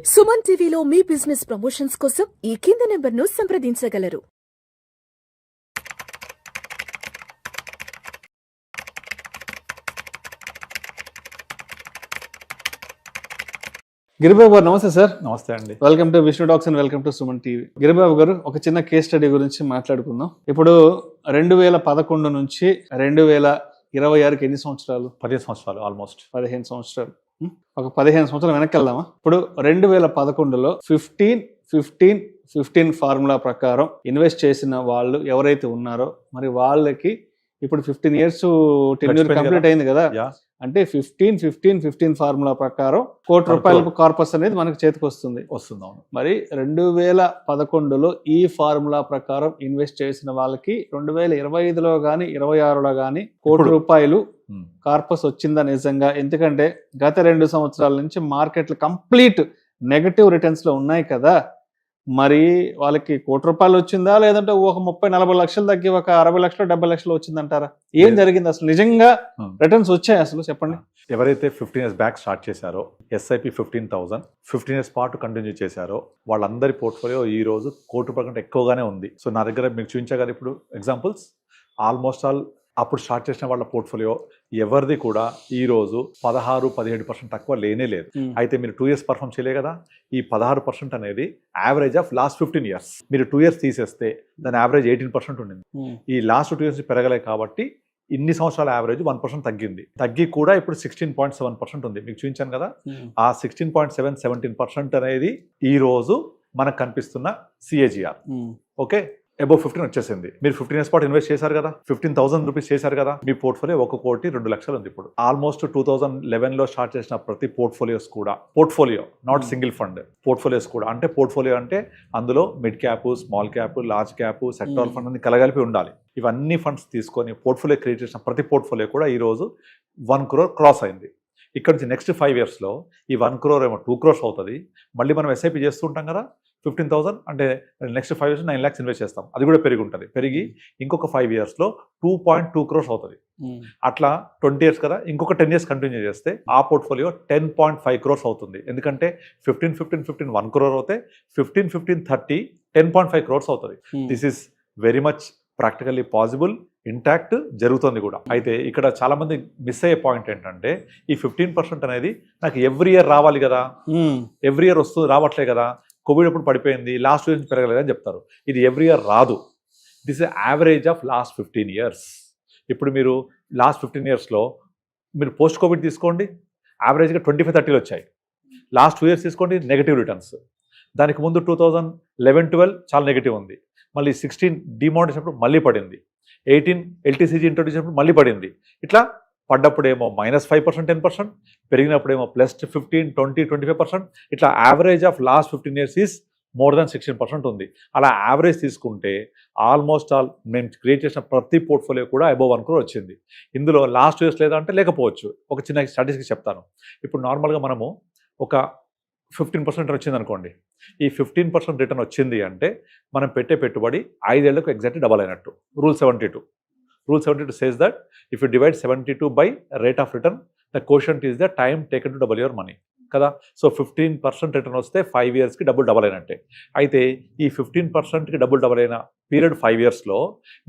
సుమన్ టీవీలో మీ business promotions కోసం ఈ కింది నెంబర్ను సంప్రదించగలరు. గిరిబాబు గారు నమస్తే సార్. నమస్తే అండి. Welcome to Vishnu talks and welcome to Suman TV. Giribabu గారు, ఒక చిన్న కేస్ స్టడీ గురించి మాట్లాడుకుందాం. ఇప్పుడు 2011 నుంచి 2026కి ఎన్ని సంవత్సరాలు? 15 సంవత్సరాలు, ఆల్మోస్ట్ 15 సంవత్సరాలు. ఒక 15 సంవత్సరాలు వెనక్కి వెళ్దామా? ఇప్పుడు 2011లో 15-15-15 ఫార్ములా ప్రకారం ఇన్వెస్ట్ చేసిన వాళ్ళు ఎవరైతే ఉన్నారో మరి వాళ్ళకి ఇప్పుడు 15 years టెన్యూర్ కంప్లీట్ అయింది కదా. అంటే 15-15-15 ఫార్ములా ప్రకారం ₹1 కోటి కార్పస్ అనేది మనకు చేతికి వస్తుంది. మరి 2011లో ఈ ఫార్ములా ప్రకారం ఇన్వెస్ట్ చేసిన వాళ్ళకి 2025లో కానీ 26లో కానీ ₹1 కార్పస్ వచ్చిందా నిజంగా? ఎందుకంటే గత 2 సంవత్సరాల నుంచి మార్కెట్లు కంప్లీట్ నెగటివ్ రిటర్న్స్ లో ఉన్నాయి కదా. మరి వాళ్ళకి ₹1 వచ్చిందా, లేదంటే ఒక 30-40 లక్షలు తగ్గి ఒక 60 లక్షలు 70 లక్షలు వచ్చిందంటారా? ఏం జరిగింది అసలు? నిజంగా రిటర్న్స్ వచ్చాయి అసలు? చెప్పండి. ఎవరైతే 15 years బ్యాక్ స్టార్ట్ చేశారో SIP 15,000 15 years పాటు కంటిన్యూ చేశారో వాళ్ళందరి పోర్ట్ఫోలియో ఈ రోజు ₹1 కంటే ఎక్కువగానే ఉంది. సో నా దగ్గర మీకు చూపించగానే ఇప్పుడు ఎగ్జాంపుల్స్ ఆల్మోస్ట్ ఆల్ అప్పుడు స్టార్ట్ చేసిన వాళ్ళ పోర్ట్ఫోలియో ఎవరిది కూడా ఈ రోజు 16-17% తక్కువ లేనే లేదు. అయితే మీరు 2 years పర్ఫార్మ్ చేయలే కదా. ఈ 16% అనేది యావరేజ్ ఆఫ్ లాస్ట్ 15 years. మీరు 2 years తీసేస్తే దాని యావరేజ్ 18% ఉండింది. ఈ లాస్ట్ 2 years పెరగలే కాబట్టి ఇన్ని సంవత్సరాల యావరేజ్ 1% తగ్గింది. తగ్గి కూడా ఇప్పుడు 16.7% ఉంది. మీకు చూపించాను కదా. ఆ 16.7-17% అనేది ఈ రోజు మనకు కనిపిస్తున్న CAGR. ఓకే, అబౌవ్ 15 వచ్చేసింది. మీరు 15 years పాటు ఇన్వెస్ట్ చేశారు కదా, 15,000 రూపీస్ చేశారు కదా. మీ పోర్ట్ఫోలియో ₹1,02,00,000 ఉంది ఇప్పుడు. ఆల్మోస్ట్ 2011లో స్టార్ట్ చేసిన ప్రతి పోర్ట్ఫోలియోస్ కూడా, portfolio not single fund, portfolios కూడా. అంటే పోర్ట్ఫోలియో అంటే అందులో mid cap, small cap, large cap, sector fund అన్ని కలగలిపి ఉండాలి. ఇవన్నీ ఫండ్స్ తీసుకొని పోర్ట్ఫోలియో క్రియేట్ చేసిన ప్రతి పోర్ట్ఫోలియో కూడా ఈ రోజు 1 crore క్రాస్ అయింది. ఇక్కడ నుంచి నెక్స్ట్ 5 yearsలో ఈ 1 crore ఏమో 2 crores అవుతుంది. మళ్ళీ మనం SIP చేస్తుంటాం కదా. 15,000 అంటే నెక్స్ట్ 5 years 9 lakhs ఇన్వెస్ట్ చేస్తాం. అది కూడా పెరిగి ఉంటుంది. పెరిగి ఇంకొక 5 yearsలో 2.2 crores అవుతుంది. అట్లా 20 years కదా, ఇంకొక 10 years కంటిన్యూ చేస్తే ఆ పోర్ట్ఫోలియో 10.5 crores అవుతుంది. ఎందుకంటే 15-15-15 1 crore అవుతే 15-15-30 10.5 crores అవుతుంది. This is very much practically possible, intact జరుగుతుంది కూడా. అయితే ఇక్కడ చాలా మంది మిస్ అయ్యే పాయింట్ ఏంటంటే ఈ 15% అనేది నాకు ఎవ్రీ ఇయర్ రావాలి కదా, ఎవ్రీ ఇయర్ రావట్లే కదా, కోవిడ్ అప్పుడు పడిపోయింది, లాస్ట్ ఇయర్ పెరగలేదు అని చెప్తారు. ఇది ఎవ్రీ ఇయర్ రాదు. This is average of last 15 years. ఇప్పుడు మీరు లాస్ట్ 15 yearsలో మీరు పోస్ట్ కోవిడ్ తీసుకోండి, యావరేజ్గా 25-30 వచ్చాయి. లాస్ట్ 2 years తీసుకోండి, నెగిటివ్ రిటర్న్స్. దానికి ముందు 2011-12 చాలా నెగిటివ్ ఉంది. మళ్ళీ 16 డిమానిటైజేషన్ చేసినప్పుడు మళ్ళీ పడింది. 18 LTCG ఇంట్రొడ్యూస్ చేసినప్పుడు మళ్ళీ పడింది. ఇట్లా పడ్డప్పుడేమో -5% 10%, పెరిగినప్పుడేమో +15, 20, 25%. ఇట్లా average of last 15 years is more than 16% ఉంది. అలా యావరేజ్ తీసుకుంటే ఆల్మోస్ట్ ఆల్ మేము క్రియేట్ చేసిన ప్రతి పోర్ట్ఫోలియో కూడా అబోవ్ 1 crore వచ్చింది. ఇందులో లాస్ట్ ఇయర్స్ లేదా అంటే లేకపోవచ్చు. ఒక చిన్న స్టాటిస్టిక్స్ చెప్తాను. ఇప్పుడు నార్మల్గా మనము ఒక 15% వచ్చింది అనుకోండి. ఈ 15% రిటర్న్ వచ్చింది అంటే మనం పెట్టే పెట్టుబడి 5 ఏళ్లకు ఎగ్జాక్ట్లీ డబల్ అయినట్టు. Rule 72 says that if you divide 72 by rate of return, the quotient is the time taken to double your money కదా. సో 15% రిటర్న్ వస్తే 5 yearsకి డబుల్ అయినట్టే. అయితే ఈ 15%కి డబుల్ అయిన పీరియడ్ 5 yearsలో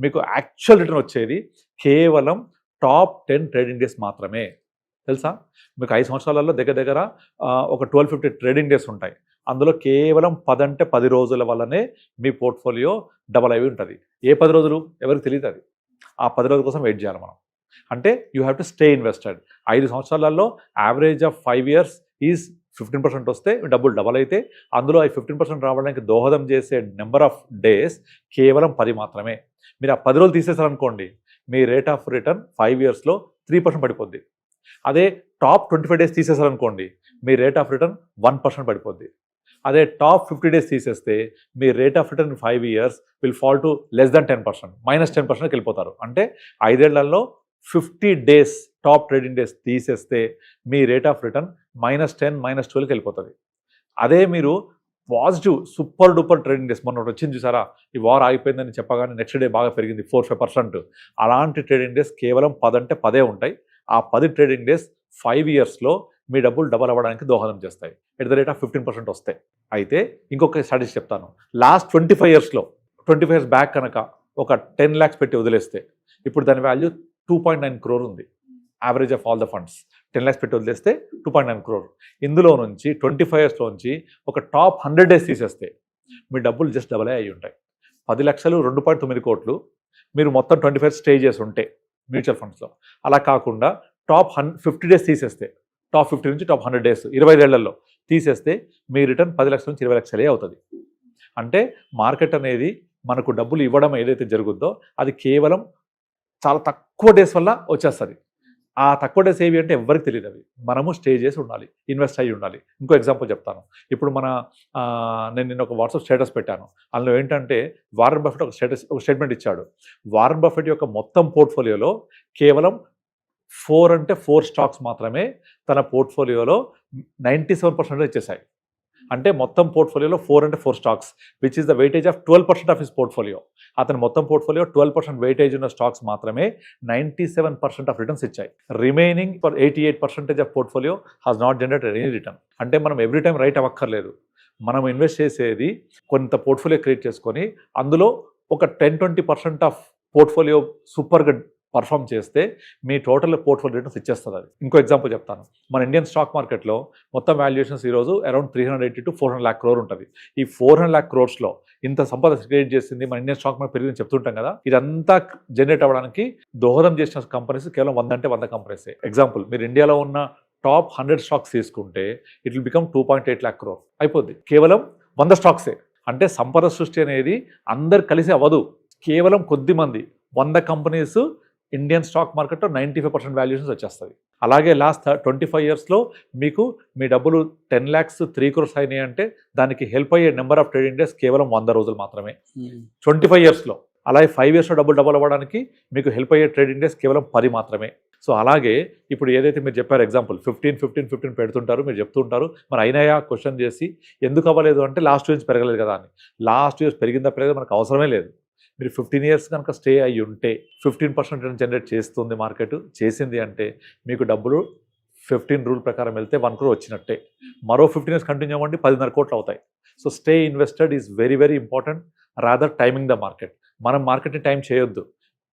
మీకు యాక్చువల్ రిటర్న్ వచ్చేది కేవలం టాప్ 10 ట్రేడింగ్ డేస్ మాత్రమే. తెలుసా? మీకు 5 సంవత్సరాలలో దగ్గర ఒక 12-50 ట్రేడింగ్ డేస్ ఉంటాయి. అందులో కేవలం 10 అంటే 10 రోజుల వల్లనే మీ పోర్ట్ఫోలియో డబల్ అయి ఉంటుంది. ఏ 10 రోజులు ఎవరికి తెలియదు. అది ఆ 10 రోజుల కోసం వెయిట్ చేయాలి మనం. అంటే you have to stay invested. 5 సంవత్సరాలలో యావరేజ్ ఆఫ్ 5 years ఈజ్ 15% వస్తే డబల్ అయితే అందులో ఈ 15% రావడానికి దోహదం చేసే నెంబర్ ఆఫ్ డేస్ కేవలం 10 మాత్రమే. మీరు ఆ 10 రోజులు తీసేసారనుకోండి, మీ రేట్ ఆఫ్ రిటర్న్ 5 yearsలో 3% పడిపోద్ది. అదే టాప్ 25 days తీసేసారనుకోండి, మీ రేట్ ఆఫ్ రిటర్న్ 1% పడిపోద్ది. అదే టాప్ 50 days తీసేస్తే మీ rate of return 5 years will fall to less than 10%, -10%కి వెళ్ళిపోతారు. అంటే 5 ఏళ్లలో 50 days టాప్ ట్రేడింగ్ డేస్ తీసేస్తే మీ రేట్ ఆఫ్ రిటర్న్ -10, -12కి వెళ్ళిపోతుంది. అదే మీరు positive super duper trading days, మొన్న వచ్చింది చూసారా, ఈ వార్ ఆగిపోయిందని చెప్పగానే నెక్స్ట్ డే బాగా పెరిగింది 4-5%, అలాంటి ట్రేడింగ్ డేస్ కేవలం 10 అంటే 10 ఉంటాయి. ఆ 10 ట్రేడింగ్ డేస్ 5 yearsలో మీ డబ్బులు డబల్ అవ్వడానికి దోహదం చేస్తాయి. ఎట్ ద రేట్ ఆఫ్ 15% వస్తాయి. అయితే ఇంకొక స్ట్రాటజీ చెప్తాను. లాస్ట్ 25 yearsలో 25 years బ్యాక్ కనుక ఒక 10 lakhs పెట్టి వదిలేస్తే ఇప్పుడు దాని వాల్యూ 2.9 crore ఉంది. Average of all the funds 10 lakhs పెట్టి వదిలేస్తే 2.9 crore. ఇందులో నుంచి 25 yearsలో నుంచి ఒక టాప్ 100 days తీసేస్తే మీ డబ్బులు జస్ట్ డబల్ అయ్యి ఉంటాయి. 10 లక్షలు 2.9 కోట్లు మీరు మొత్తం 25 years స్టే చేసి ఉంటే మ్యూచువల్ ఫండ్స్లో. అలా కాకుండా టాప్ 50 days తీసేస్తే, టాప్ 50 నుంచి టాప్ 100 days 25 ఏళ్లలో తీసేస్తే మీ రిటర్న్ 10 లక్షల నుంచి 20 లక్షలే అవుతుంది. అంటే మార్కెట్ అనేది మనకు డబ్బులు ఇవ్వడం ఏదైతే జరుగుద్దో అది కేవలం చాలా తక్కువ డేస్ వల్ల వచ్చేస్తుంది. ఆ తక్కువ డేస్ ఏవి అంటే ఎవరికి తెలియదు. అవి మనము స్టే చేసి ఉండాలి, ఇన్వెస్ట్ అయ్యి ఉండాలి. ఇంకో ఎగ్జాంపుల్ చెప్తాను. ఇప్పుడు నేను నిన్న ఒక వాట్సాప్ స్టేటస్ పెట్టాను. అందులో ఏంటంటే వారన్ బఫెట్ ఒక స్టేట్మెంట్ ఇచ్చాడు. వారన్ బఫెట్ యొక్క మొత్తం పోర్ట్ఫోలియోలో కేవలం 4 స్టాక్స్ మాత్రమే తన పోర్ట్ఫోలియోలో 97% ఇచ్చేసాయి. అంటే మొత్తం పోర్ట్ఫోలియోలో 4 stocks which is the weightage of 12% of his portfolio. అతని మొత్తం పోర్ట్ఫోలియో 12% వెయిటేజ్ ఉన్న స్టాక్స్ మాత్రమే 97% ఆఫ్ రిటర్న్స్ ఇచ్చాయి. Remaining for 88% of portfolio has not generated any return. అంటే మనం ఎవ్రీ టైం రైట్ అవ్వక్కర్లేదు. మనం ఇన్వెస్ట్ చేసేది కొంత పోర్ట్ఫోలియో క్రియేట్ చేసుకొని అందులో ఒక 10-20% ఆఫ్ పోర్ట్ఫోలియో సూపర్గా పర్ఫామ్ చేస్తే మీ టోటల్ పోర్ట్ఫోలియో రిటర్న్స్ ఇచ్చేస్తుంది. అది ఇంకో ఎగ్జాంపుల్ చెప్తాను. మన ఇండియన్ స్టాక్ మార్కెట్లో మొత్తం వాల్యుయేషన్స్ ఈరోజు అరౌండ్ 380 to 400 lakh crore ఉంటుంది. ఈ 400 lakh crores ఇంత సంపద క్రియేట్ చేసింది మన ఇండియన్ స్టాక్ మార్కెట్ పెరిగిందని చెప్తుంటాం కదా. ఇదంతా జనరేట్ అవ్వడానికి దోహదం చేసిన కంపెనీస్ కేవలం 100 అంటే 100 కంపెనీస్. ఎగ్జాంపుల్ మీరు ఇండియాలో ఉన్న టాప్ 100 స్టాక్స్ తీసుకుంటే it will become 2.8 lakh crore అయిపోద్ది. కేవలం 100 స్టాక్సే. అంటే సంపద సృష్టి అనేది అందరు కలిసి అవ్వదు. కేవలం కొద్ది మంది 100 కంపెనీస్ ఇండియన్ స్టాక్ మార్కెట్లో 95% వాల్యుయేషన్స్ వచ్చేస్తుంది. అలాగే లాస్ట్ 25 yearsలో మీకు మీ డబ్బులు 10 lakhs 3 crores అయినాయి అంటే దానికి హెల్ప్ అయ్యే నెంబర్ ఆఫ్ ట్రేడింగ్ డేస్ కేవలం 100 రోజులు మాత్రమే 25 yearsలో. అలాగే 5 yearsలో డబుల్ అవ్వడానికి మీకు హెల్ప్ అయ్యే ట్రేడింగ్ డేస్ కేవలం 10 మాత్రమే. సో అలాగే ఇప్పుడు ఏదైతే మీరు చెప్పారు ఎగ్జాంపుల్ 15 పెడుతుంటారు, మీరు చెప్తుంటారు. మరి అయినాయా క్వశ్చన్ చేసి ఎందుకు అవ్వలేదు అంటే లాస్ట్ 2 years పెరగలేదు కదా అని. లాస్ట్ 2 years పెరిగిందా మనకు అవసరమే లేదు. మీరు 15 years కనుక స్టే అయ్యి ఉంటే 15% జనరేట్ చేస్తుంది మార్కెట్. చేసింది అంటే మీకు డబ్బులు 15 రూల్ ప్రకారం వెళ్తే 1 crore వచ్చినట్టే. మరో 15 years కంటిన్యూ అవ్వండి 10.5 కోట్లు అవుతాయి. So stay invested is very very important rather timing the market. మనం మార్కెట్ని టైం చేయొద్దు.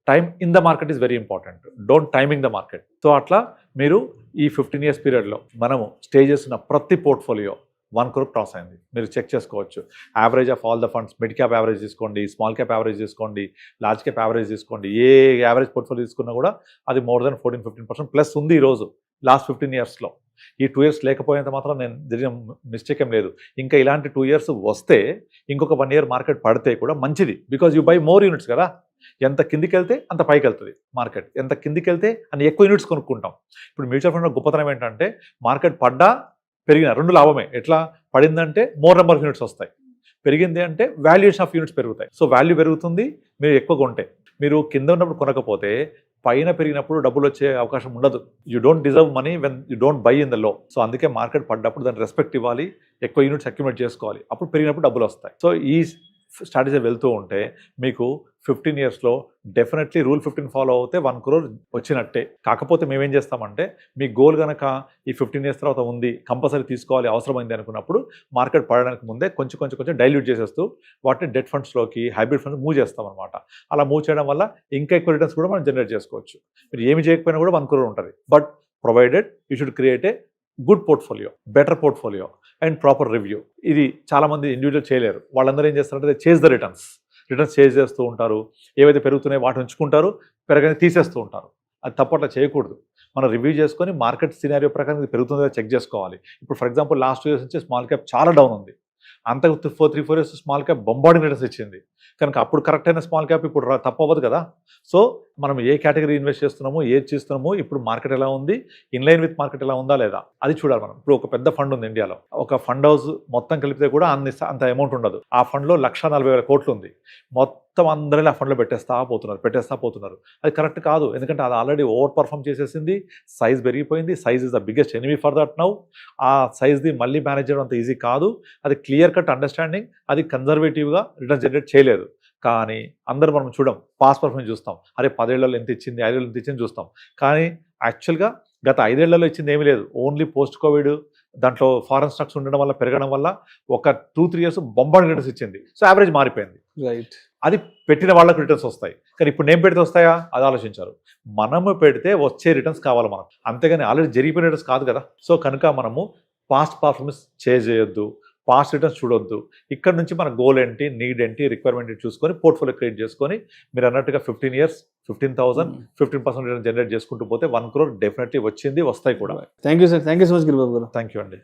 Time in the market is very important. Don't timing the market. So అట్లా మీరు ఈ 15 years పీరియడ్లో మనము స్టే చేసిన ప్రతి పోర్ట్ఫోలియో 1 crore క్రాస్ అయింది. మీరు చెక్ చేసుకోవచ్చు. Average of all the funds, mid cap average తీసుకోండి, స్మాల్ క్యాప్ యావరేజ్ తీసుకోండి, లార్జ్ క్యాప్ యావరేజ్ తీసుకోండి. ఏ యావరేజ్ పోర్ట్ఫోలియో తీసుకున్నా కూడా అది మోర్ దెన్ 14-15% ప్లస్ ఉంది ఈరోజు లాస్ట్ 15 yearsలో. ఈ 2 years లేకపోయేంత మాత్రం నేను జరిగిన మిస్టేక్ ఏం లేదు. ఇంకా ఇలాంటి 2 years వస్తే ఇంకొక 1 year మార్కెట్ పడితే కూడా మంచిది. Because you by more units కదా. ఎంత కిందికి వెళ్తే అంత పైకి వెళ్తుంది మార్కెట్. ఎంత కిందికి వెళ్తే అన్ని ఎక్కువ యూనిట్స్ కొనుక్కుంటాం. ఇప్పుడు మ్యూచువల్ ఫండ్ గొప్పతనం ఏంటంటే మార్కెట్ పడ్డా పెరిగిన 2 లాభమే. ఎట్లా పడిందంటే మోర్ నెంబర్ ఆఫ్ యూనిట్స్ వస్తాయి, పెరిగింది అంటే వాల్యుయేషన్ ఆఫ్ యూనిట్స్ పెరుగుతాయి. సో వాల్యూ పెరుగుతుంది మీరు ఎక్కువ కొంటే. మీరు కింద ఉన్నప్పుడు కొనకపోతే పైన పెరిగినప్పుడు డబ్బులు వచ్చే అవకాశం ఉండదు. You don't deserve money when you don't by in the low. So అందుకే మార్కెట్ పడ్డప్పుడు దాన్ని రెస్పెక్ట్ ఇవ్వాలి, ఎక్కువ యూనిట్స్ అక్యుములేట్ చేసుకోవాలి, అప్పుడు పెరిగినప్పుడు డబ్బులు వస్తాయి. సో ఈ స్ట్రాటజీ వెళ్తూ ఉంటే మీకు 15 yearsలో డెఫినెట్లీ రూల్ 15 ఫాలో అవుతే 1 crore వచ్చినట్టే. కాకపోతే మేమేం చేస్తామంటే మీ గోల్ కనుక ఈ 15 years తర్వాత ఉంది, కంపల్సరీ తీసుకోవాలి, అవసరమైంది అనుకున్నప్పుడు మార్కెట్ పడడానికి ముందే కొంచెం డైల్యూట్ చేసేస్తూ వాటిని డెట్ ఫండ్స్లోకి, హైబ్రిడ్ ఫండ్స్ మూవ్ చేస్తాం అనమాట. అలా మూవ్ చేయడం వల్ల ఇంకా ఎక్కువ రిటర్న్స్ కూడా మనం జనరేట్ చేసుకోవచ్చు. మీరు ఏమి చేయకపోయినా కూడా 1 crore ఉంటుంది. But provided you should create a good portfolio, better portfolio and proper review. ఇది చాలామంది ఇండివిజువల్ చేయలేరు. వాళ్ళందరూ ఏం చేస్తారంటే చేజ్ ద రిటర్న్స్ చేజ్ చేస్తూ ఉంటారు. ఏవైతే పెరుగుతున్నాయో వాటిని ఉంచుకుంటారు, పెరగని తీసేస్తూ ఉంటారు. అది తప్పట్లా చేయకూడదు. మనం రివ్యూ చేసుకొని మార్కెట్ సినారియో ప్రకారం ఇది పెరుగుతుందో చెక్ చేసుకోవాలి. ఇప్పుడు ఫర్ ఎగ్జాంపుల్ లాస్ట్ 2 years నుంచి స్మాల్ క్యాప్ చాలా డౌన్ ఉంది. అంతకు 3-4 years small cap bombarding returns ఇచ్చింది కనుక అప్పుడు కరెక్ట్ అయిన స్మాల్ క్యాప్ ఇప్పుడు తప్పవద్దు కదా. సో మనం ఏ కేటగిరీ ఇన్వెస్ట్ చేస్తున్నామో, ఏది చేస్తున్నామో, ఇప్పుడు మార్కెట్ ఎలా ఉంది, ఇన్లైన్ విత్ మార్కెట్ ఎలా ఉందా లేదా అది చూడాలి మనం. ఇప్పుడు ఒక పెద్ద ఫండ్ ఉంది ఇండియాలో, ఒక ఫండ్ హౌస్ మొత్తం కలిపితే కూడా అంత అమౌంట్ ఉండదు. ఆ ఫండ్లో 1,40,000 కోట్లు ఉంది. మొత్తం అందరినీ ఆ ఫండ్లో పెట్టేస్తా పోతున్నారు. అది కరెక్ట్ కాదు. ఎందుకంటే అది ఆల్రెడీ ఓవర్ పర్ఫామ్ చేసేసింది, సైజ్ పెరిగిపోయింది. Size is the biggest enemy for that now. ఆ సైజ్ది మళ్ళీ మేనేజ్ చేయడం అంత ఈజీ కాదు. అది క్లియర్ కట్ అండర్స్టాండింగ్. అది కన్జర్వేటివ్గా రిటర్న్ జనరేట్ చేయలేదు. కానీ అందరూ మనం చూడం, పాస్ పర్ఫార్మెన్స్ చూస్తాం. అరే 10 ఏళ్లలో ఎంత ఇచ్చింది, 5 ఏళ్ళు ఎంత ఇచ్చింది చూస్తాం. కానీ యాక్చువల్గా గత 5 ఏళ్లలో ఇచ్చింది ఏమీ లేదు. ఓన్లీ పోస్ట్ కోవిడ్ దాంట్లో ఫారెన్ స్టాక్స్ ఉండడం వల్ల పెరగడం వల్ల ఒక 2-3 ఇయర్స్ బొంబాయి రిటర్న్స్ ఇచ్చింది. సో యావరేజ్ మారిపోయింది. రైట్. అది పెట్టిన వాళ్ళకు రిటర్న్స్ వస్తాయి. కానీ ఇప్పుడు నేను పెడితే వస్తాయా అది ఆలోచించారు. మనము పెడితే వచ్చే రిటర్న్స్ కావాలి మనకు, అంతేగాని ఆల్రెడీ జరిగిపోయిన రిటర్న్స్ కాదు కదా. సో కనుక మనము పాస్ట్ పర్ఫార్మెన్స్ చేయొద్దు, పాస్ట్ రిటర్న్స్ చూడొద్దు. ఇక్కడ నుంచి మన గోల్ ఏంటి, నీడ్ ఏంటి, రిక్వైర్మెంట్ ఏంటి చూసుకొని పోర్ట్ఫోలియో క్రియేట్ చేసుకొని మీరు అన్నట్టుగా 15 years 15,000 15% రిటర్న్ జనరేట్ చేసుకుంటూ పోతే 1 crore డెఫినెట్లీ వచ్చింది, వస్తాయి కూడా. Thank you sir, thank you so much Giribabu garu. Thank you అండి.